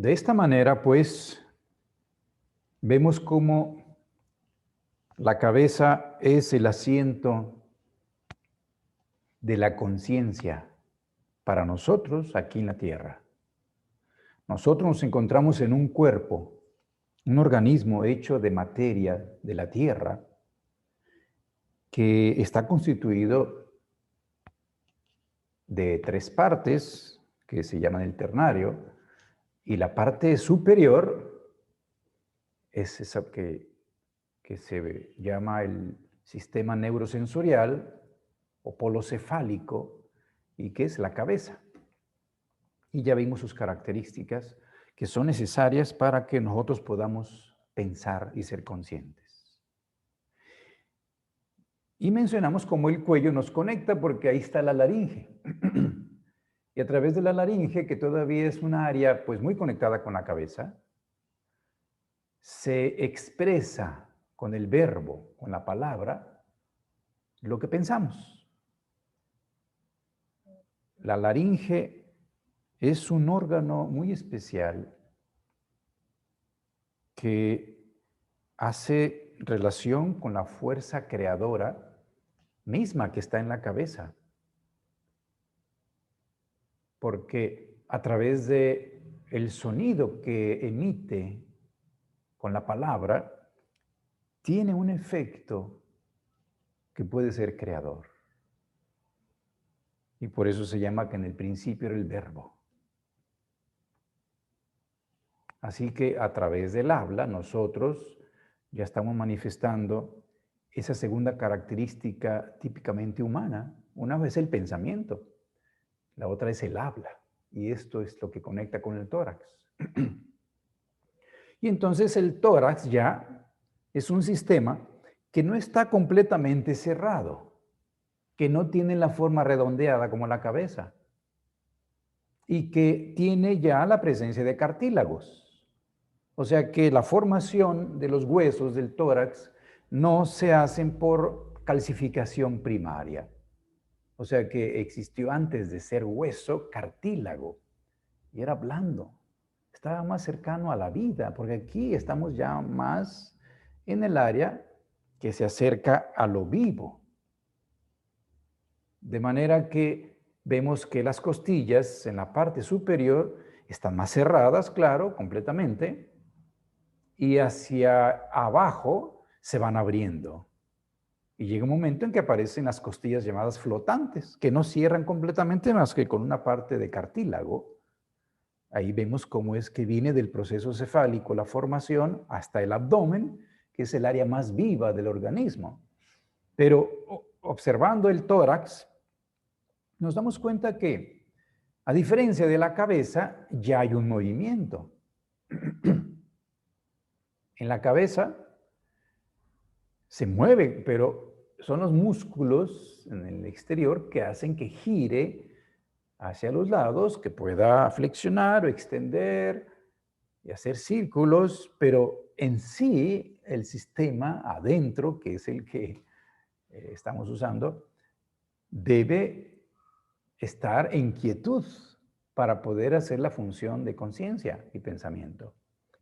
De esta manera, pues, vemos cómo la cabeza es el asiento de la conciencia para nosotros aquí en la Tierra. Nosotros nos encontramos en un cuerpo, un organismo hecho de materia de la Tierra, que está constituido de tres partes, que se llaman el ternario, y la parte superior es esa que se llama el sistema neurosensorial o polo cefálico, y que es la cabeza. Y ya vimos sus características que son necesarias para que nosotros podamos pensar y ser conscientes. Y mencionamos cómo el cuello nos conecta porque ahí está la laringe. Y a través de la laringe, que todavía es un área pues muy conectada con la cabeza, se expresa con el verbo, con la palabra, lo que pensamos. La laringe es un órgano muy especial que hace relación con la fuerza creadora misma que está en la cabeza. Porque a través de el sonido que emite con la palabra, tiene un efecto que puede ser creador. Y por eso se llama que en el principio era el verbo. Así que a través del habla nosotros ya estamos manifestando esa segunda característica típicamente humana. Una es el pensamiento, la otra es el habla. Y esto es lo que conecta con el tórax. Y entonces el tórax ya es un sistema que no está completamente cerrado, que no tiene la forma redondeada como la cabeza y que tiene ya la presencia de cartílagos. O sea que la formación de los huesos del tórax no se hacen por calcificación primaria. O sea que existió antes de ser hueso cartílago y era blando. Estaba más cercano a la vida, porque aquí estamos ya más en el área que se acerca a lo vivo. De manera que vemos que las costillas en la parte superior están más cerradas, claro, completamente, y hacia abajo se van abriendo. Y llega un momento en que aparecen las costillas llamadas flotantes, que no cierran completamente más que con una parte de cartílago. Ahí vemos cómo es que viene del proceso cefálico la formación hasta el abdomen, que es el área más viva del organismo. Pero observando el tórax, nos damos cuenta que, a diferencia de la cabeza, ya hay un movimiento. En la cabeza se mueve, pero son los músculos en el exterior que hacen que gire hacia los lados, que pueda flexionar o extender y hacer círculos, pero en sí el sistema adentro, que es el que estamos usando, debe estar en quietud para poder hacer la función de conciencia y pensamiento.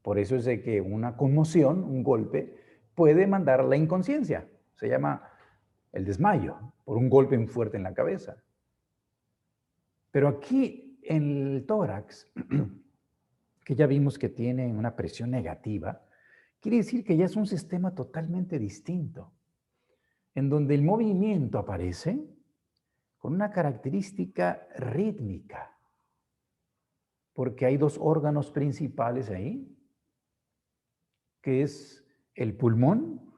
Por eso es de que una conmoción, un golpe, puede mandar a la inconsciencia. Se llama el desmayo por un golpe muy fuerte en la cabeza. Pero aquí en el tórax, que ya vimos que tiene una presión negativa, quiere decir que ya es un sistema totalmente distinto, en donde el movimiento aparece con una característica rítmica, porque hay dos órganos principales ahí, que es el pulmón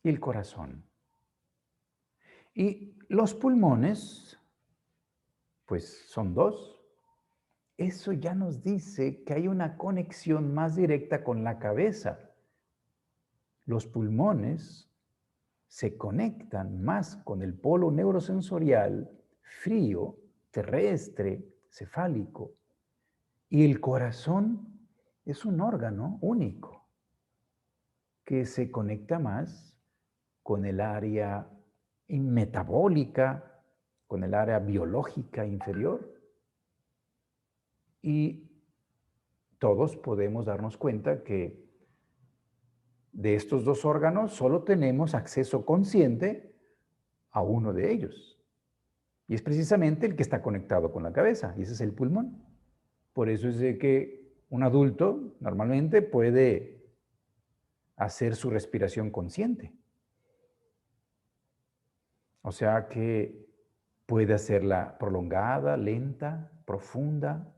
y el corazón. Y los pulmones, pues son dos. Eso ya nos dice que hay una conexión más directa con la cabeza. Los pulmones se conectan más con el polo neurosensorial frío, terrestre, cefálico. Y el corazón es un órgano único que se conecta más con el área metabólica, con el área biológica inferior. Y todos podemos darnos cuenta que de estos dos órganos solo tenemos acceso consciente a uno de ellos. Y es precisamente el que está conectado con la cabeza, y ese es el pulmón. Por eso es de que un adulto normalmente puede hacer su respiración consciente. O sea que puede hacerla prolongada, lenta, profunda,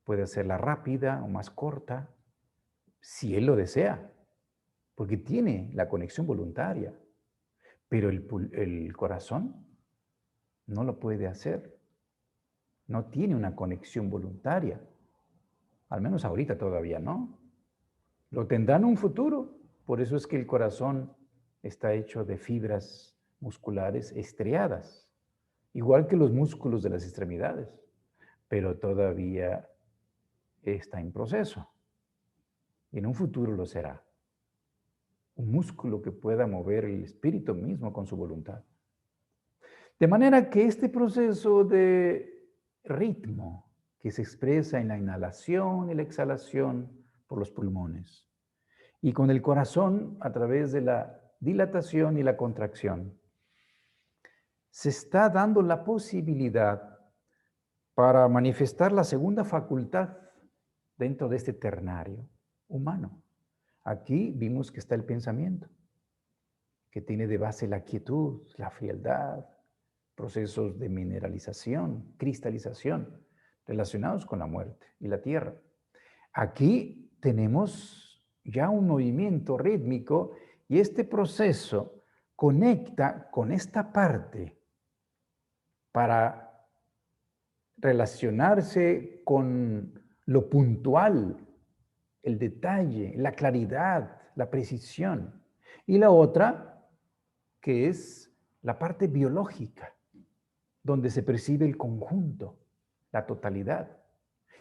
puede hacerla rápida o más corta, si él lo desea, porque tiene la conexión voluntaria. Pero el corazón no lo puede hacer, no tiene una conexión voluntaria, al menos ahorita todavía no. Lo tendrá en un futuro, por eso es que el corazón está hecho de fibras musculares estriadas, igual que los músculos de las extremidades, pero todavía está en proceso. Y en un futuro lo será. Un músculo que pueda mover el espíritu mismo con su voluntad. De manera que este proceso de ritmo que se expresa en la inhalación y la exhalación por los pulmones y con el corazón a través de la dilatación y la contracción, se está dando la posibilidad para manifestar la segunda facultad dentro de este ternario humano. Aquí vimos que está el pensamiento, que tiene de base la quietud, la frialdad, procesos de mineralización, cristalización, relacionados con la muerte y la tierra. Aquí tenemos ya un movimiento rítmico y este proceso conecta con esta parte para relacionarse con lo puntual, el detalle, la claridad, la precisión. Y la otra, que es la parte biológica, donde se percibe el conjunto, la totalidad.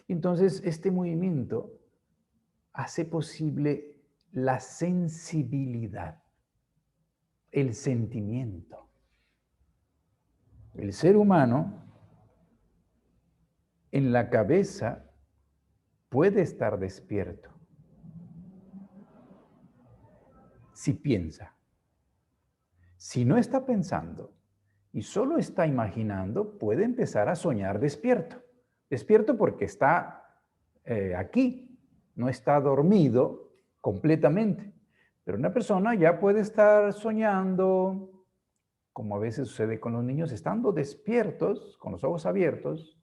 Entonces, este movimiento hace posible la sensibilidad, el sentimiento. El ser humano en la cabeza puede estar despierto si piensa. Si no está pensando y solo está imaginando, puede empezar a soñar despierto. Despierto porque está aquí, no está dormido completamente. Pero una persona ya puede estar soñando, como a veces sucede con los niños, estando despiertos, con los ojos abiertos.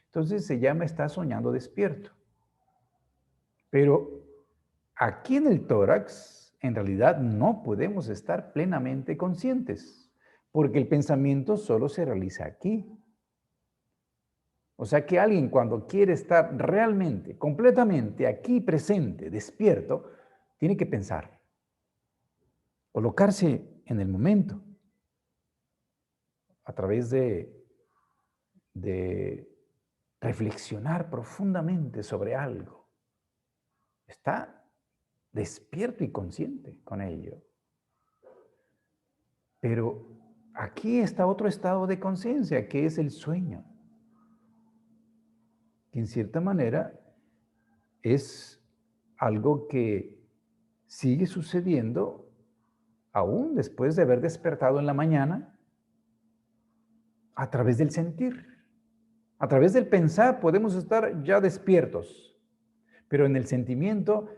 Entonces se llama está soñando despierto. Pero aquí en el tórax, en realidad no podemos estar plenamente conscientes, porque el pensamiento solo se realiza aquí. O sea que alguien cuando quiere estar realmente, completamente aquí presente, despierto, tiene que pensar, colocarse en el momento, a través de reflexionar profundamente sobre algo. Está despierto y consciente con ello. Pero aquí está otro estado de conciencia, que es el sueño. Que en cierta manera es algo que sigue sucediendo aún después de haber despertado en la mañana a través del sentir. A través del pensar podemos estar ya despiertos, pero en el sentimiento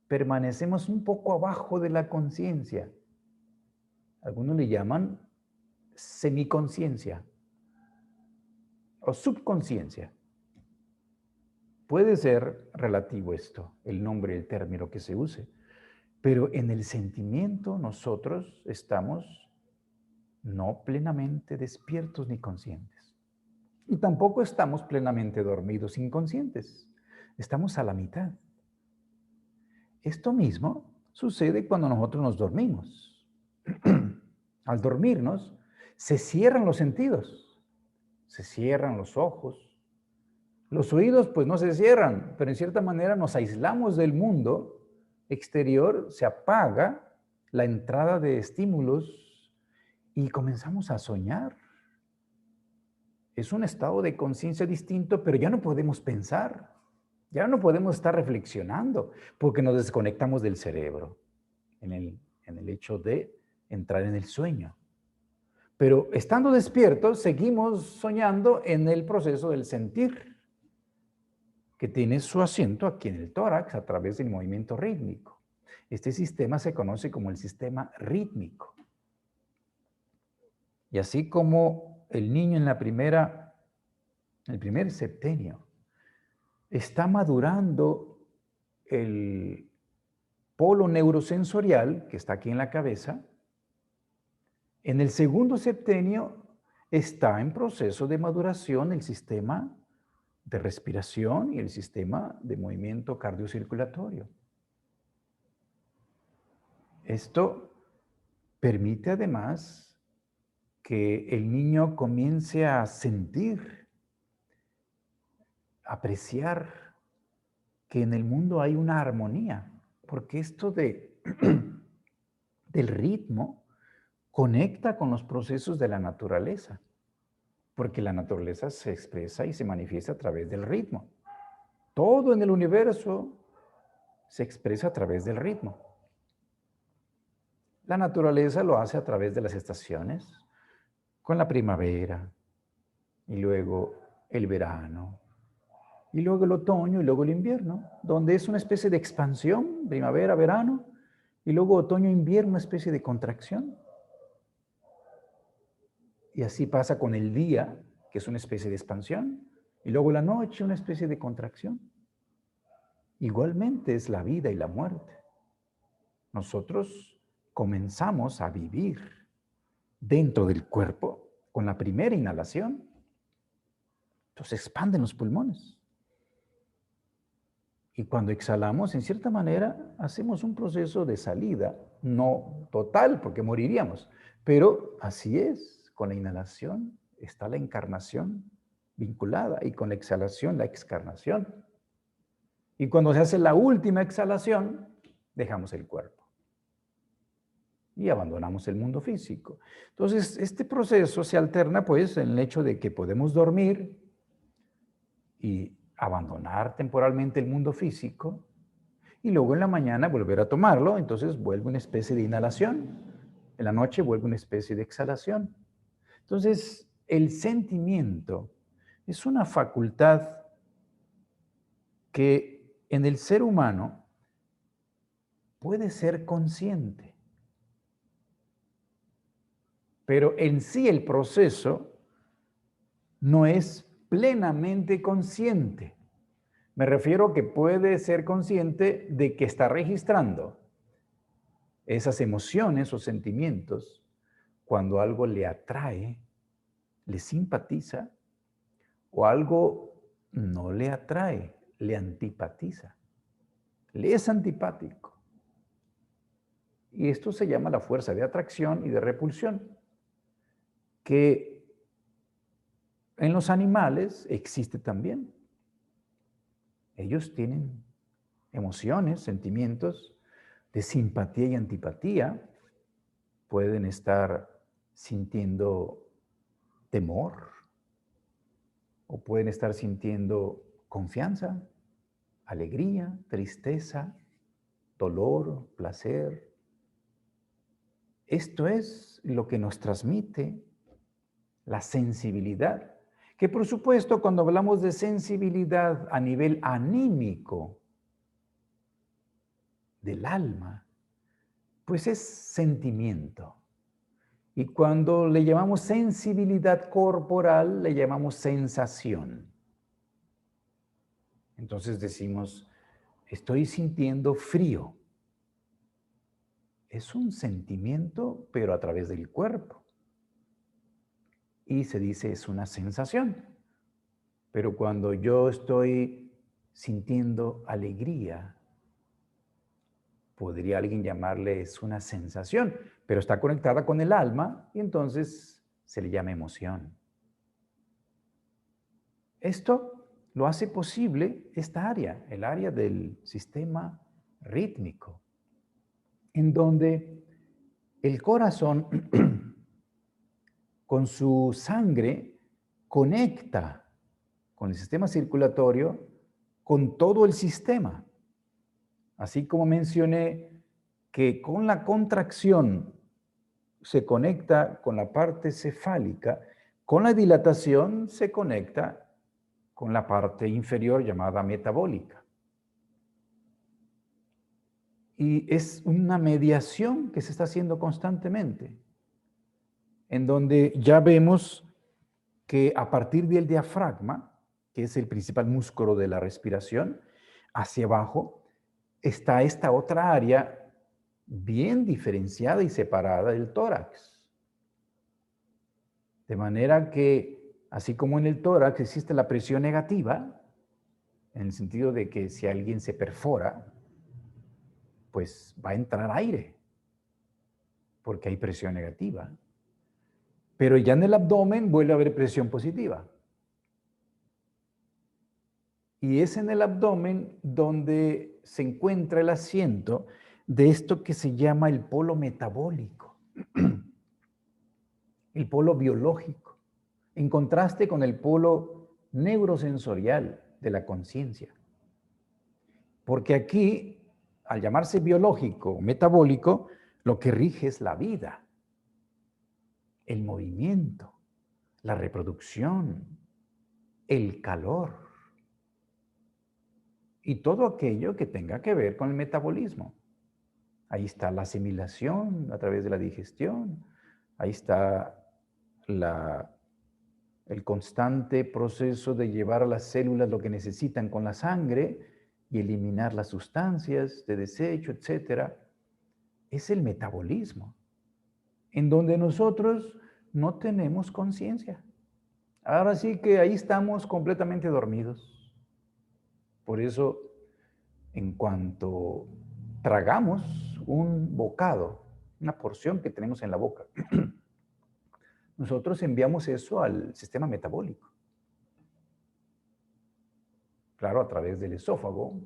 permanecemos un poco abajo de la conciencia. Algunos le llaman semiconsciencia o subconsciencia. Puede ser relativo esto, el nombre, el término que se use, pero en el sentimiento nosotros estamos no plenamente despiertos ni conscientes. Y tampoco estamos plenamente dormidos, inconscientes. Estamos a la mitad. Esto mismo sucede cuando nosotros nos dormimos. Al dormirnos, se cierran los sentidos, se cierran los ojos. Los oídos pues no se cierran, pero en cierta manera nos aislamos del mundo exterior, se apaga la entrada de estímulos y comenzamos a soñar. Es un estado de conciencia distinto, pero ya no podemos pensar, Ya no podemos estar reflexionando porque nos desconectamos del cerebro en el hecho de entrar en el sueño. Pero estando despiertos, seguimos soñando en el proceso del sentir, que tiene su asiento aquí en el tórax a través del movimiento rítmico. Este sistema se conoce como el sistema rítmico. Y así como el niño en el primer septenio está madurando el polo neurosensorial que está aquí en la cabeza, en el segundo septenio está en proceso de maduración el sistema de respiración y el sistema de movimiento cardiocirculatorio. Esto permite además que el niño comience a sentir, apreciar que en el mundo hay una armonía, porque esto del ritmo conecta con los procesos de la naturaleza, porque la naturaleza se expresa y se manifiesta a través del ritmo. Todo en el universo se expresa a través del ritmo. La naturaleza lo hace a través de las estaciones, con la primavera, y luego el verano, y luego el otoño, y luego el invierno, donde es una especie de expansión, primavera, verano, y luego otoño, invierno, una especie de contracción. Y así pasa con el día, que es una especie de expansión, y luego la noche, una especie de contracción. Igualmente es la vida y la muerte. Nosotros comenzamos a vivir dentro del cuerpo con la primera inhalación. Entonces expanden los pulmones. Y cuando exhalamos, en cierta manera, hacemos un proceso de salida, no total, porque moriríamos, pero así es, con la inhalación está la encarnación vinculada y con la exhalación la excarnación. Y cuando se hace la última exhalación, dejamos el cuerpo y abandonamos el mundo físico. Entonces, este proceso se alterna pues en el hecho de que podemos dormir y abandonar temporalmente el mundo físico y luego en la mañana volver a tomarlo, entonces vuelve una especie de inhalación, en la noche vuelve una especie de exhalación. Entonces, el sentimiento es una facultad que en el ser humano puede ser consciente, pero en sí el proceso no es plenamente consciente. Me refiero que puede ser consciente de que está registrando esas emociones o sentimientos cuando algo le atrae, le simpatiza, o algo no le atrae, le antipatiza, le es antipático. Y esto se llama la fuerza de atracción y de repulsión, que en los animales existe también. Ellos tienen emociones, sentimientos de simpatía y antipatía. Pueden estar sintiendo temor o pueden estar sintiendo confianza, alegría, tristeza, dolor, placer. Esto es lo que nos transmite la sensibilidad, que por supuesto cuando hablamos de sensibilidad a nivel anímico del alma, pues es sentimiento. Y cuando le llamamos sensibilidad corporal, le llamamos sensación. Entonces decimos, estoy sintiendo frío. Es un sentimiento, pero a través del cuerpo. Y se dice, es una sensación. Pero cuando yo estoy sintiendo alegría, podría alguien llamarle es una sensación, pero está conectada con el alma y entonces se le llama emoción. Esto lo hace posible esta área, el área del sistema rítmico, en donde el corazón con su sangre conecta con el sistema circulatorio con todo el sistema. Así como mencioné que con la contracción se conecta con la parte cefálica, con la dilatación se conecta con la parte inferior llamada metabólica. Y es una mediación que se está haciendo constantemente, en donde ya vemos que a partir del diafragma, que es el principal músculo de la respiración, hacia abajo, está esta otra área bien diferenciada y separada del tórax. De manera que, así como en el tórax existe la presión negativa, en el sentido de que si alguien se perfora, pues va a entrar aire, porque hay presión negativa. Pero ya en el abdomen vuelve a haber presión positiva. Y es en el abdomen donde se encuentra el asiento de esto que se llama el polo metabólico, el polo biológico, en contraste con el polo neurosensorial de la conciencia. Porque aquí, al llamarse biológico, metabólico, lo que rige es la vida, el movimiento, la reproducción, el calor y todo aquello que tenga que ver con el metabolismo. Ahí está la asimilación a través de la digestión, ahí está el constante proceso de llevar a las células lo que necesitan con la sangre y eliminar las sustancias de desecho, etc. Es el metabolismo, en donde nosotros no tenemos conciencia. Ahora sí que ahí estamos completamente dormidos. Por eso, en cuanto tragamos un bocado, una porción que tenemos en la boca, nosotros enviamos eso al sistema metabólico. Claro, a través del esófago,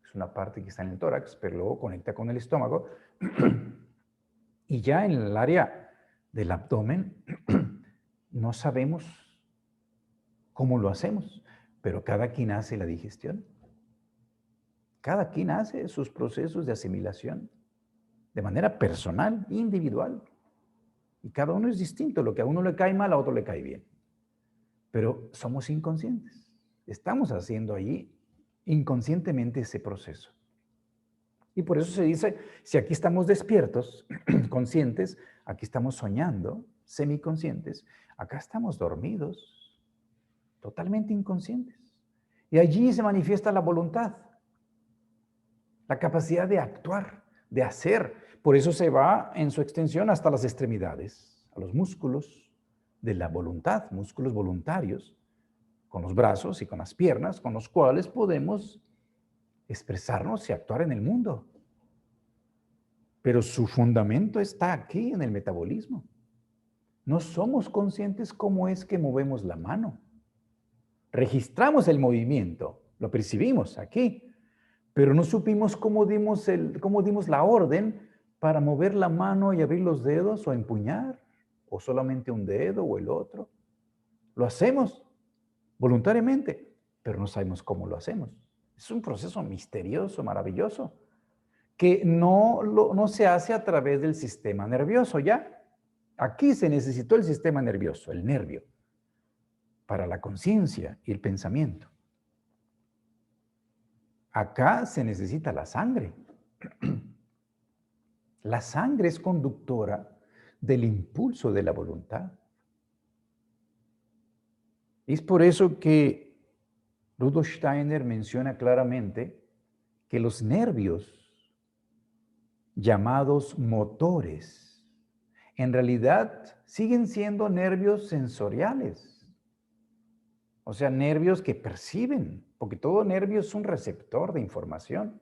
es una parte que está en el tórax, pero luego conecta con el estómago. Y ya en el área del abdomen, no sabemos cómo lo hacemos, pero cada quien hace la digestión. Cada quien hace sus procesos de asimilación de manera personal, individual. Y cada uno es distinto. Lo que a uno le cae mal, a otro le cae bien. Pero somos inconscientes. Estamos haciendo allí inconscientemente ese proceso. Y por eso se dice, si aquí estamos despiertos, conscientes, aquí estamos soñando, semiconscientes, acá estamos dormidos, totalmente inconscientes. Y allí se manifiesta la voluntad, la capacidad de actuar, de hacer. Por eso se va en su extensión hasta las extremidades, a los músculos de la voluntad, músculos voluntarios, con los brazos y con las piernas, con los cuales podemos expresarnos y actuar en el mundo. Pero su fundamento está aquí en el metabolismo. No somos conscientes cómo es que movemos la mano. Registramos el movimiento, lo percibimos aquí, pero no supimos cómo dimos la orden para mover la mano y abrir los dedos o empuñar, o solamente un dedo o el otro. Lo hacemos voluntariamente, pero no sabemos cómo lo hacemos. Es un proceso misterioso, maravilloso, que no se hace a través del sistema nervioso, ¿ya? Aquí se necesitó el sistema nervioso, el nervio, para la conciencia y el pensamiento. Acá se necesita la sangre. La sangre es conductora del impulso de la voluntad. Y es por eso que Rudolf Steiner menciona claramente que los nervios, llamados motores, en realidad siguen siendo nervios sensoriales. O sea, nervios que perciben, porque todo nervio es un receptor de información.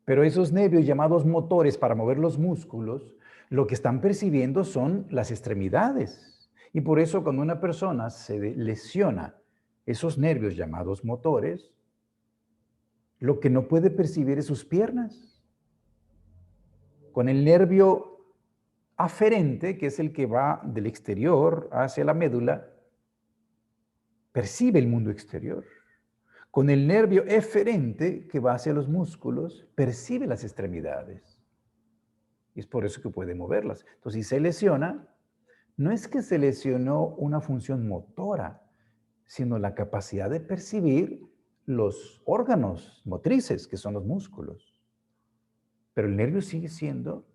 Pero esos nervios llamados motores para mover los músculos, lo que están percibiendo son las extremidades. Y por eso cuando una persona se lesiona esos nervios llamados motores, lo que no puede percibir es sus piernas. Con el nervio aferente, que es el que va del exterior hacia la médula, percibe el mundo exterior. con el nervio eferente que va hacia los músculos, percibe las extremidades. Y es por eso que puede moverlas. Entonces, si se lesiona, no es que se lesionó una función motora, sino la capacidad de percibir los órganos motrices, que son los músculos. Pero el nervio sigue siendo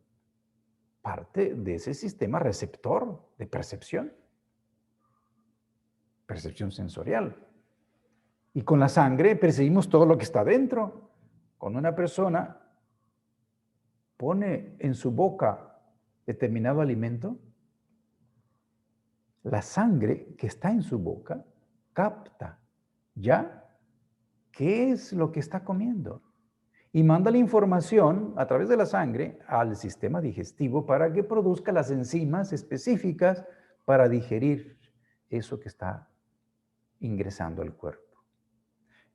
parte de ese sistema receptor de percepción sensorial. Y con la sangre percibimos todo lo que está dentro. Cuando una persona pone en su boca determinado alimento, la sangre que está en su boca capta ya qué es lo que está comiendo y manda la información a través de la sangre al sistema digestivo para que produzca las enzimas específicas para digerir eso que está ingresando al cuerpo.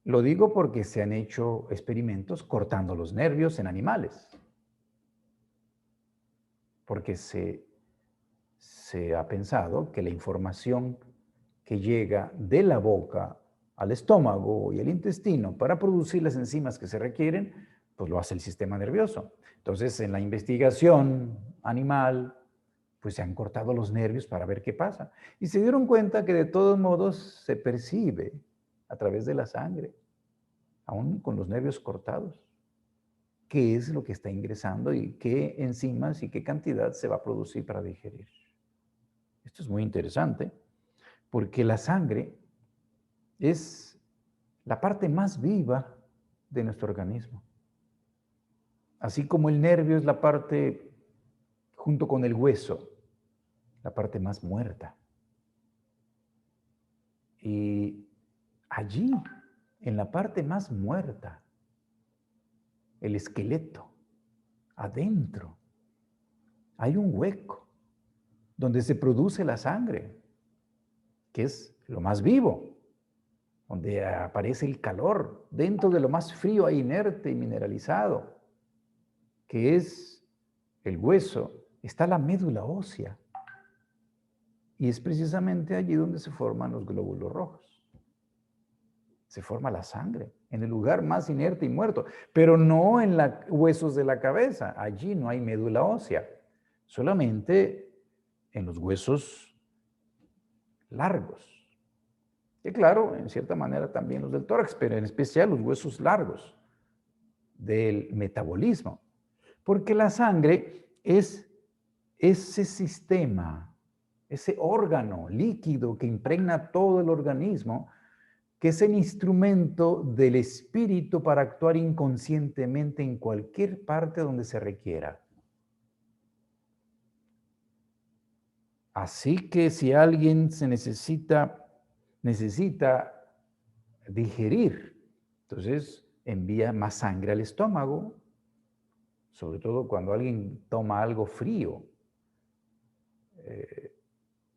Lo digo porque se han hecho experimentos cortando los nervios en animales, porque se ha pensado que la información que llega de la boca al estómago y al intestino para producir las enzimas que se requieren, pues lo hace el sistema nervioso. Entonces, en la investigación animal, pues se han cortado los nervios para ver qué pasa. Y se dieron cuenta que de todos modos se percibe a través de la sangre, aún con los nervios cortados, qué es lo que está ingresando y qué enzimas y qué cantidad se va a producir para digerir. Esto es muy interesante, porque la sangre es la parte más viva de nuestro organismo. Así como el nervio es la parte, junto con el hueso, la parte más muerta. Y allí, en la parte más muerta, el esqueleto, adentro, hay un hueco donde se produce la sangre, que es lo más vivo, donde aparece el calor, dentro de lo más frío e inerte y mineralizado, que es el hueso, está la médula ósea. Y es precisamente allí donde se forman los glóbulos rojos. Se forma la sangre, en el lugar más inerte y muerto, pero no en los huesos de la cabeza. Allí no hay médula ósea, solamente en los huesos largos. Y claro, en cierta manera también los del tórax, pero en especial los huesos largos del metabolismo. Porque la sangre es ese sistema, ese órgano líquido que impregna todo el organismo, que es el instrumento del espíritu para actuar inconscientemente en cualquier parte donde se requiera. Así que si alguien necesita digerir, entonces envía más sangre al estómago, sobre todo cuando alguien toma algo frío.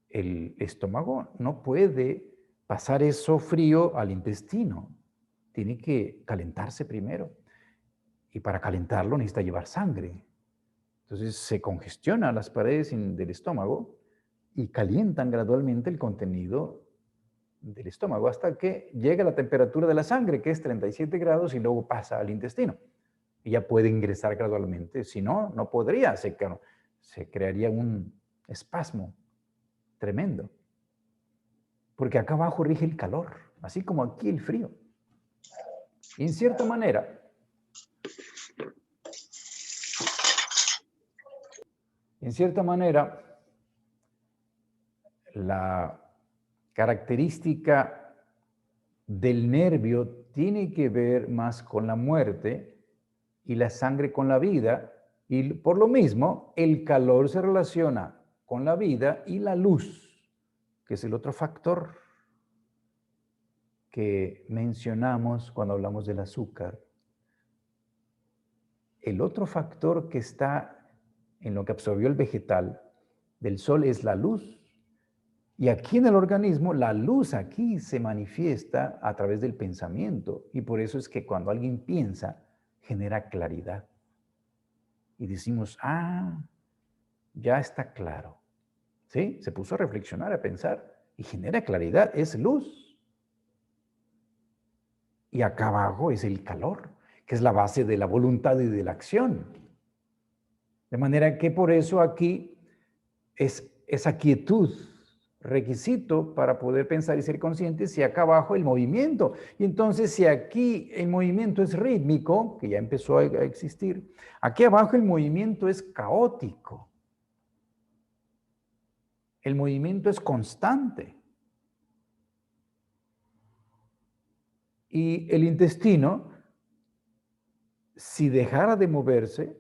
El estómago no puede pasar eso frío al intestino, tiene que calentarse primero. Y para calentarlo necesita llevar sangre. Entonces se congestionan las paredes del estómago y calientan gradualmente el contenido del estómago hasta que llega la temperatura de la sangre, que es 37 grados, y luego pasa al intestino. Y ya puede ingresar gradualmente. Si no, no podría. Se crearía un espasmo tremendo. Porque acá abajo rige el calor, así como aquí el frío. Y en cierta manera, la característica del nervio tiene que ver más con la muerte y la sangre con la vida, y por lo mismo el calor se relaciona con la vida y la luz, que es el otro factor que mencionamos cuando hablamos del azúcar. El otro factor que está en lo que absorbió el vegetal del sol es la luz. Y aquí en el organismo, la luz aquí se manifiesta a través del pensamiento. Y por eso es que cuando alguien piensa, genera claridad. Y decimos, ya está claro. ¿Sí? Se puso a reflexionar, a pensar, y genera claridad, es luz. y acá abajo es el calor, que es la base de la voluntad y de la acción. De manera que por eso aquí es esa quietud requisito para poder pensar y ser conscientes, y acá abajo el movimiento. Y entonces, si aquí el movimiento es rítmico, que ya empezó a existir, aquí abajo el movimiento es caótico. El movimiento es constante. Y el intestino, si dejara de moverse,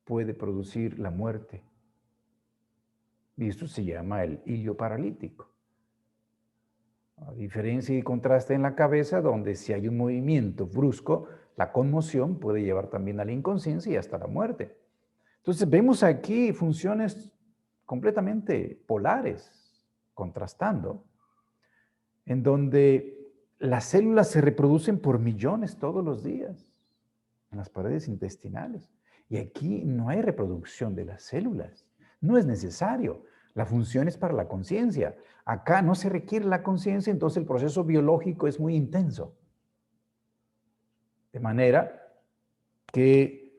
puede producir la muerte. Y esto se llama el hilio paralítico. A diferencia y contraste en la cabeza, donde si hay un movimiento brusco, la conmoción puede llevar también a la inconsciencia y hasta la muerte. Entonces vemos aquí funciones completamente polares, contrastando, en donde las células se reproducen por millones todos los días en las paredes intestinales. Y aquí no hay reproducción de las células. No es necesario. La función es para la conciencia. Acá no se requiere la conciencia, entonces el proceso biológico es muy intenso. De manera que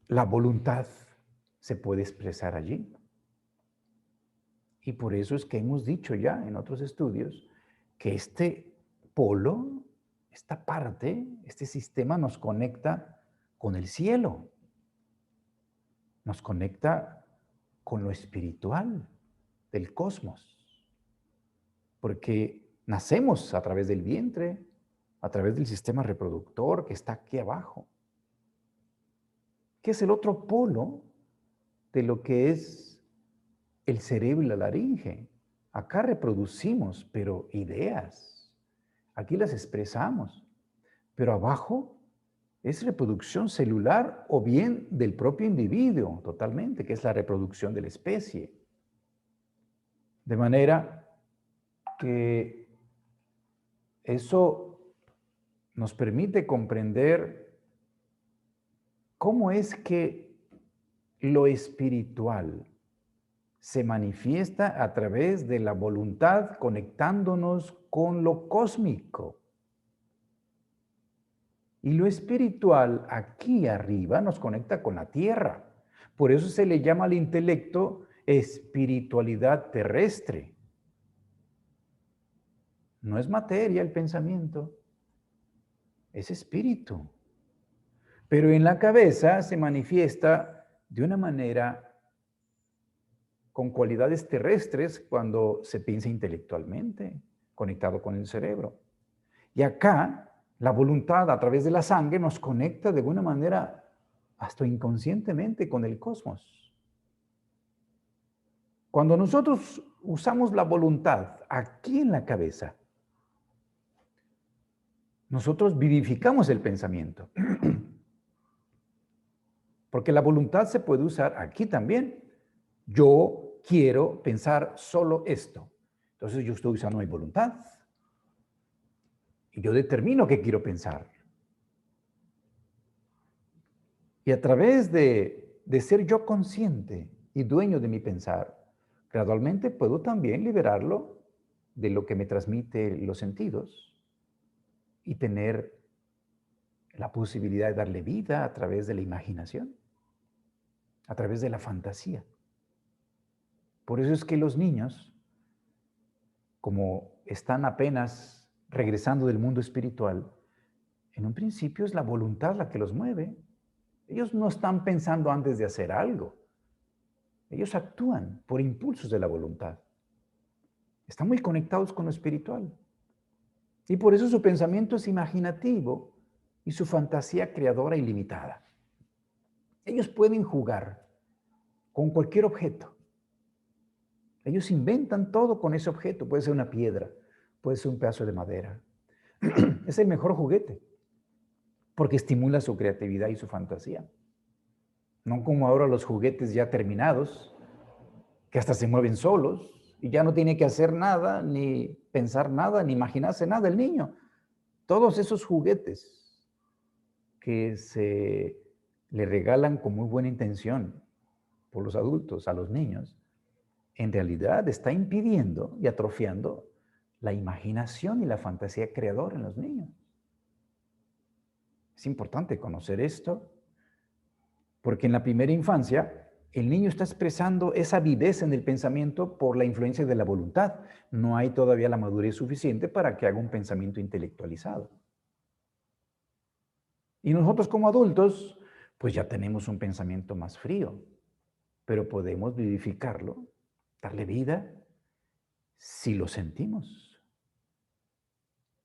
la voluntad se puede expresar allí. Y por eso es que hemos dicho ya en otros estudios que este polo, esta parte, este sistema nos conecta con el cielo, nos conecta con lo espiritual del cosmos, porque nacemos a través del vientre, a través del sistema reproductor que está aquí abajo, que es el otro polo de lo que es el cerebro y la laringe. Acá reproducimos, pero ideas, aquí las expresamos, pero abajo es reproducción celular o bien del propio individuo totalmente, que es la reproducción de la especie. De manera que eso nos permite comprender cómo es que lo espiritual se manifiesta a través de la voluntad conectándonos con lo cósmico. Y lo espiritual aquí arriba nos conecta con la tierra. Por eso se le llama al intelecto espiritualidad terrestre. No es materia el pensamiento, es espíritu. Pero en la cabeza se manifiesta de una manera con cualidades terrestres cuando se piensa intelectualmente, conectado con el cerebro. Y acá, la voluntad a través de la sangre nos conecta de alguna manera hasta inconscientemente con el cosmos. Cuando nosotros usamos la voluntad aquí en la cabeza, nosotros vivificamos el pensamiento. Porque la voluntad se puede usar aquí también. Yo quiero pensar solo esto. Entonces yo estoy usando mi voluntad. Y yo determino qué quiero pensar. Y a través de ser yo consciente y dueño de mi pensar, gradualmente puedo también liberarlo de lo que me transmite los sentidos y tener la posibilidad de darle vida a través de la imaginación, a través de la fantasía. Por eso es que los niños, como están apenas regresando del mundo espiritual, en un principio es la voluntad la que los mueve. Ellos no están pensando antes de hacer algo. Ellos actúan por impulsos de la voluntad. Están muy conectados con lo espiritual. Y por eso su pensamiento es imaginativo y su fantasía creadora ilimitada. Ellos pueden jugar con cualquier objeto. Ellos inventan todo con ese objeto. Puede ser una piedra, puede ser un pedazo de madera. Es el mejor juguete porque estimula su creatividad y su fantasía. No como ahora los juguetes ya terminados, que hasta se mueven solos y ya no tiene que hacer nada, ni pensar nada, ni imaginarse nada el niño. Todos esos juguetes que se le regalan con muy buena intención por los adultos a los niños, en realidad está impidiendo y atrofiando la imaginación y la fantasía creadora en los niños. Es importante conocer esto, porque en la primera infancia el niño está expresando esa viveza en el pensamiento por la influencia de la voluntad. No hay todavía la madurez suficiente para que haga un pensamiento intelectualizado. Y nosotros como adultos, pues ya tenemos un pensamiento más frío, pero podemos vivificarlo, darle vida, si lo sentimos.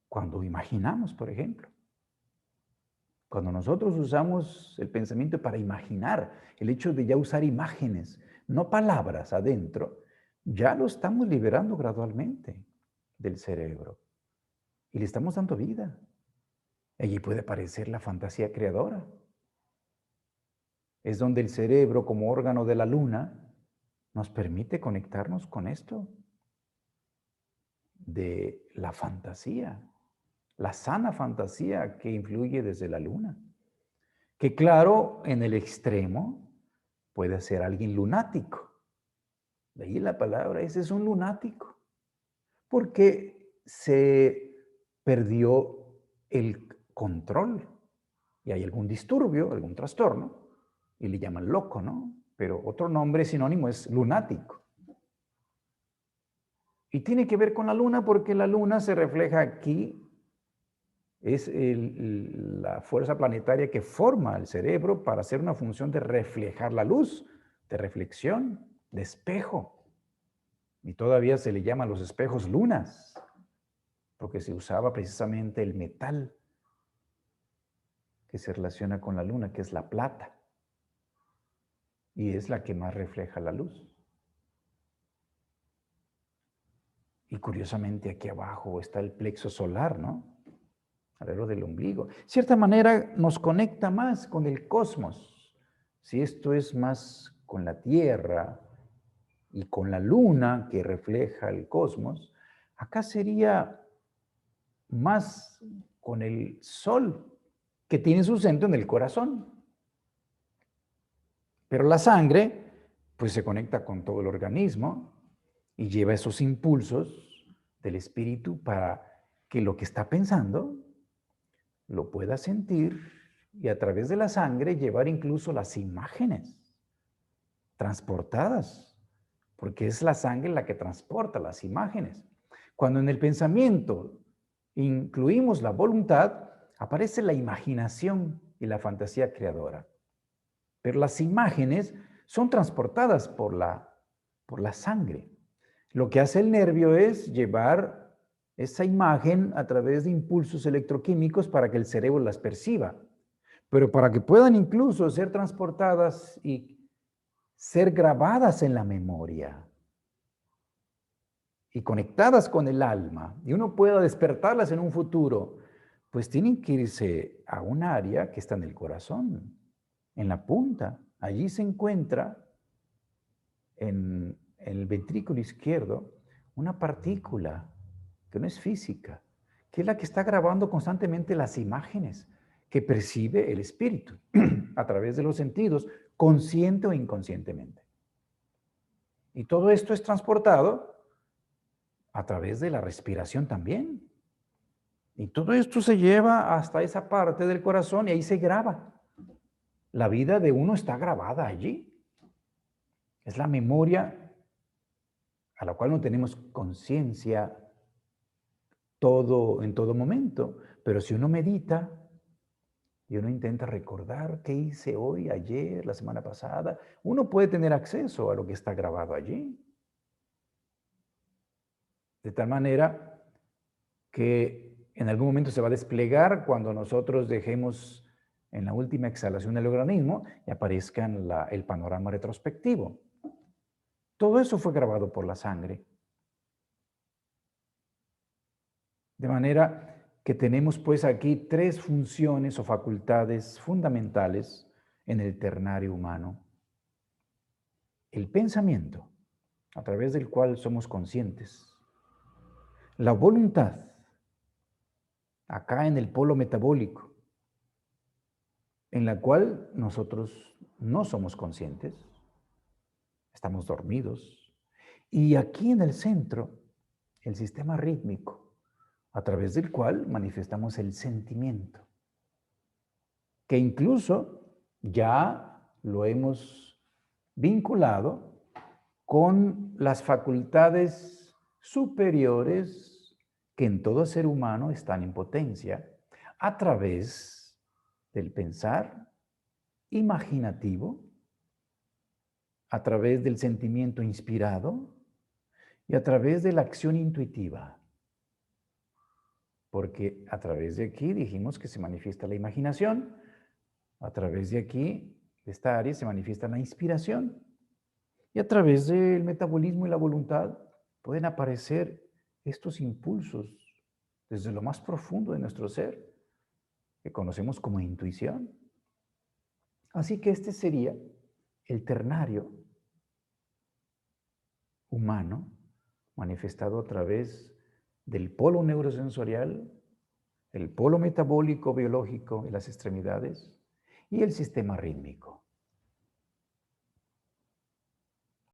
Cuando imaginamos, por ejemplo. Cuando nosotros usamos el pensamiento para imaginar, el hecho de ya usar imágenes, no palabras adentro, ya lo estamos liberando gradualmente del cerebro y le estamos dando vida. Allí puede aparecer la fantasía creadora. Es donde el cerebro, como órgano de la luna, nos permite conectarnos con esto de la fantasía, la sana fantasía que influye desde la luna. Que claro, en el extremo puede ser alguien lunático. De ahí la palabra, ese es un lunático. Porque se perdió el control y hay algún disturbio, algún trastorno, y le llaman loco, ¿no? Pero otro nombre sinónimo es lunático. Y tiene que ver con la luna porque la luna se refleja aquí, es la fuerza planetaria que forma el cerebro para hacer una función de reflejar la luz, de reflexión, de espejo. Y todavía se le llama a los espejos lunas, porque se usaba precisamente el metal que se relaciona con la luna, que es la plata, y es la que más refleja la luz. Y curiosamente aquí abajo está el plexo solar, ¿no? Alrededor del ombligo. De cierta manera nos conecta más con el cosmos. Si esto es más con la Tierra y con la luna que refleja el cosmos, acá sería más con el sol, que tiene su centro en el corazón. Pero la sangre, pues se conecta con todo el organismo y lleva esos impulsos del espíritu para que lo que está pensando lo pueda sentir y a través de la sangre llevar incluso las imágenes transportadas, porque es la sangre la que transporta las imágenes. Cuando en el pensamiento incluimos la voluntad, aparece la imaginación y la fantasía creadora. Pero las imágenes son transportadas por la sangre. Lo que hace el nervio es llevar esa imagen a través de impulsos electroquímicos para que el cerebro las perciba. Pero para que puedan incluso ser transportadas y ser grabadas en la memoria y conectadas con el alma, y uno pueda despertarlas en un futuro, pues tienen que irse a un área que está en el corazón, en la punta. Allí se encuentra en el ventrículo izquierdo una partícula que no es física, que es la que está grabando constantemente las imágenes que percibe el espíritu a través de los sentidos, consciente o inconscientemente. Y todo esto es transportado a través de la respiración también. Y todo esto se lleva hasta esa parte del corazón y ahí se graba. La vida de uno está grabada allí. Es la memoria a la cual no tenemos conciencia en todo momento. Pero si uno medita y uno intenta recordar qué hice hoy, ayer, la semana pasada, uno puede tener acceso a lo que está grabado allí. De tal manera que en algún momento se va a desplegar cuando nosotros dejemos en la última exhalación del organismo y aparezca el panorama retrospectivo. Todo eso fue grabado por la sangre. De manera que tenemos pues aquí tres funciones o facultades fundamentales en el ternario humano. El pensamiento, a través del cual somos conscientes. La voluntad, acá en el polo metabólico, en la cual nosotros no somos conscientes, estamos dormidos. Y aquí en el centro, el sistema rítmico, a través del cual manifestamos el sentimiento, que incluso ya lo hemos vinculado con las facultades superiores que en todo ser humano están en potencia a través del pensar imaginativo, a través del sentimiento inspirado y a través de la acción intuitiva. Porque a través de aquí dijimos que se manifiesta la imaginación, a través de aquí, de esta área, se manifiesta la inspiración. Y a través del metabolismo y la voluntad pueden aparecer estos impulsos desde lo más profundo de nuestro ser, que conocemos como intuición. Así que este sería el ternario humano manifestado a través del polo neurosensorial, el polo metabólico biológico de las extremidades y el sistema rítmico.